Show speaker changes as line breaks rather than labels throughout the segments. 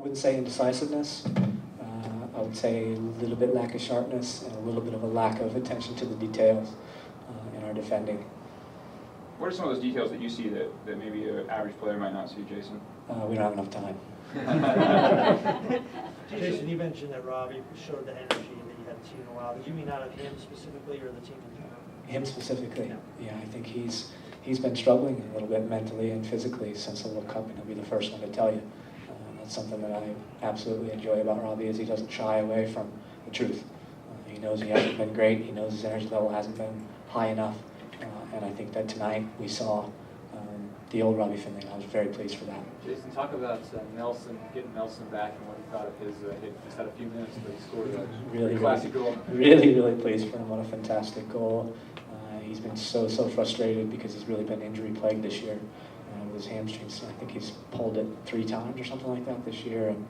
wouldn't say indecisiveness. I would say a little bit lack of sharpness and a little bit of a lack of attention to the details in our defending.
What are some of those details that you see that maybe an average player might not see, Jason?
We don't have enough time.
Jason, you mentioned that Robbie showed the energy that you hadn't seen in a while. Did you mean out of him specifically or the team in general?
Him specifically, yeah. I think he's been struggling a little bit mentally and physically since the World Cup, and he'll be the first one to tell you. That's something that I absolutely enjoy about Robbie is he doesn't shy away from the truth. He knows he hasn't been great. He knows his energy level hasn't been high enough, and I think that tonight we saw the old Robbie Finley, and I was very pleased for that.
Jason, talk about Nelson, getting Nelson back and what he thought of his hit. Just had a few minutes, but he scored a classic goal.
Really pleased for him. What a fantastic goal. He's been so frustrated because he's really been injury plagued this year with his hamstrings. I think he's pulled it 3 times or something like that this year, and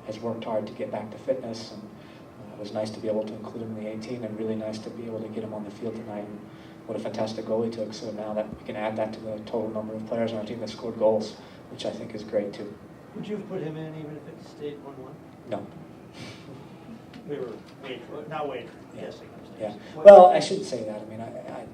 has worked hard to get back to fitness. And it was nice to be able to include him in the 18, and really nice to be able to get him on the field tonight. And what a fantastic goal he took. So now that we can add that to the total number of players on our team that scored goals, which I think is great too.
Would you have put him in even if it stayed 1-1?
No.
We were not waiting. Yes.
Yeah. Well, I shouldn't say that. I mean,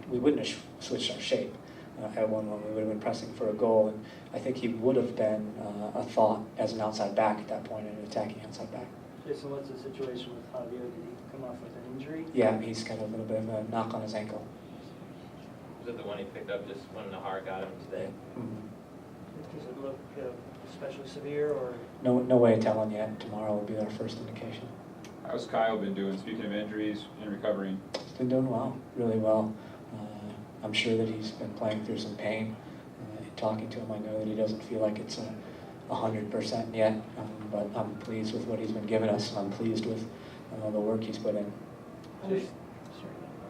we wouldn't have switched our shape at 1-1. We would have been pressing for a goal, and I think he would have been a thought as an outside back at that point, an attacking outside back.
Jason, what's the situation with Javier? Did he come off with an injury?
Yeah, he's got a little bit of a knock on his ankle.
Was it the one he picked up just when Nahar got him today?
Mm-hmm.
Does it look especially severe or?
No way of telling yet. Tomorrow will be our first indication.
How's Kyle been doing, speaking of injuries and recovering?
He's been doing well, really well. I'm sure that he's been playing through some pain. Talking to him, I know that he doesn't feel like it's 100% yet, but I'm pleased with what he's been giving us, and I'm pleased with the work he's put in.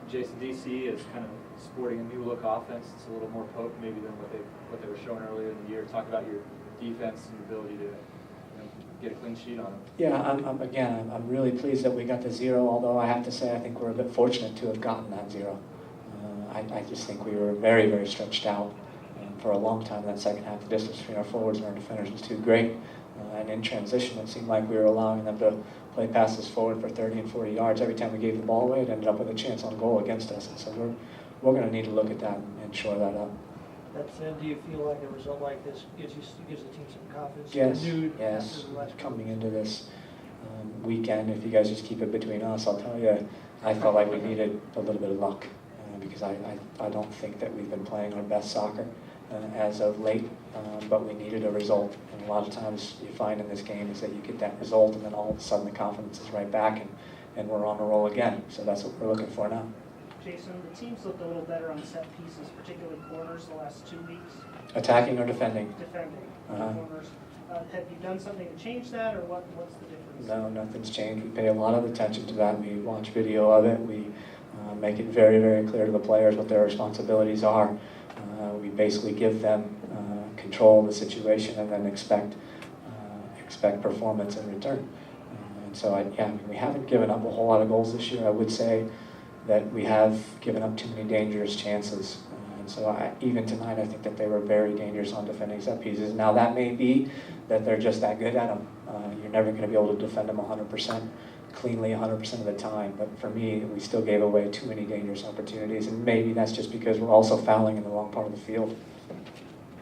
Jason, DC is kind of sporting a new look offense. It's a little more potent maybe than what they were showing earlier in the year. Talk about your defense and your ability to get a clean sheet on them.
Yeah, I'm really pleased that we got the 0, although I have to say I think we're a bit fortunate to have gotten that 0. I just think we were very stretched out. For a long time, that second half, the distance between our forwards and our defenders was too great. And in transition, it seemed like we were allowing them to play passes forward for 30 and 40 yards. Every time we gave the ball away, it ended up with a chance on goal against us. And so we're going to need to look at that and shore that up.
That said, do you feel like a result like this gives the team some confidence?
Yes. Coming into this weekend, if you guys just keep it between us, I'll tell you, I felt like we needed a little bit of luck because I don't think that we've been playing our best soccer as of late, but we needed a result. And a lot of times you find in this game is that you get that result and then all of a sudden the confidence is right back and we're on a roll again. So that's what we're looking for now.
Jason, the team's looked a little better on set pieces, particularly corners, the last 2 weeks.
Attacking or defending?
Defending corners. Have you done something to change that, or what's the difference?
No, nothing's changed. We pay a lot of attention to that. We watch video of it. We make it very clear to the players what their responsibilities are. We basically give them control of the situation and then expect performance in return. And so, we haven't given up a whole lot of goals this year. I would say that we have given up too many dangerous chances. And so even tonight, I think that they were very dangerous on defending set pieces. Now that may be that they're just that good at them. You're never going to be able to defend them 100% cleanly 100% of the time. But for me, we still gave away too many dangerous opportunities. And maybe that's just because we're also fouling in the wrong part of the field.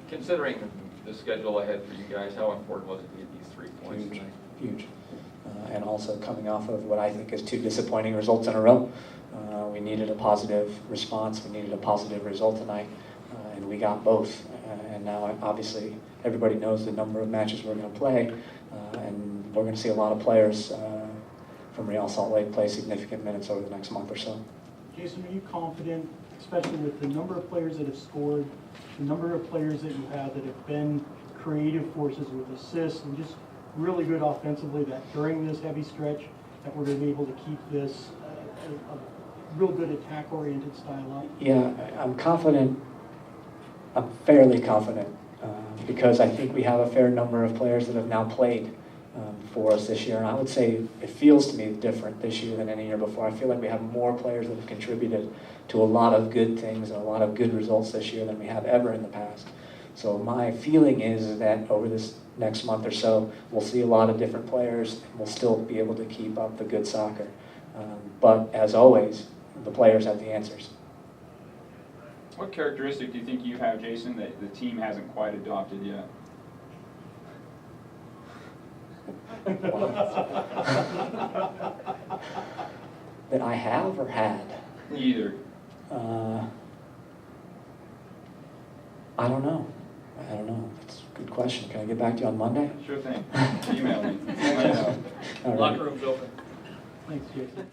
Considering the schedule ahead for you guys, how important was it to get these 3 points tonight?
Huge. And also coming off of what I think is 2 disappointing results in a row. We needed a positive response. We needed a positive result tonight, and we got both. And now, obviously, everybody knows the number of matches we're going to play, and we're going to see a lot of players from Real Salt Lake play significant minutes over the next month or so.
Jason, are you confident, especially with the number of players that have scored, the number of players that you have that have been creative forces with assists and just really good offensively, that during this heavy stretch that we're going to be able to keep this a real good attack-oriented style up?
Yeah, I'm confident. I'm fairly confident because I think we have a fair number of players that have now played for us this year. And I would say it feels to me different this year than any year before. I feel like we have more players that have contributed to a lot of good things and a lot of good results this year than we have ever in the past. So my feeling is that over this next month or so, we'll see a lot of different players, and we'll still be able to keep up the good soccer. But as always, the players have the answers.
What characteristic do you think you have, Jason, that the team hasn't quite adopted yet?
That I have or had?
Either.
I don't know. That's a good question. Can I get back to you on Monday?
Sure thing. Email me. Let me know.
All right.
Locker room's open.
Thanks, Jason.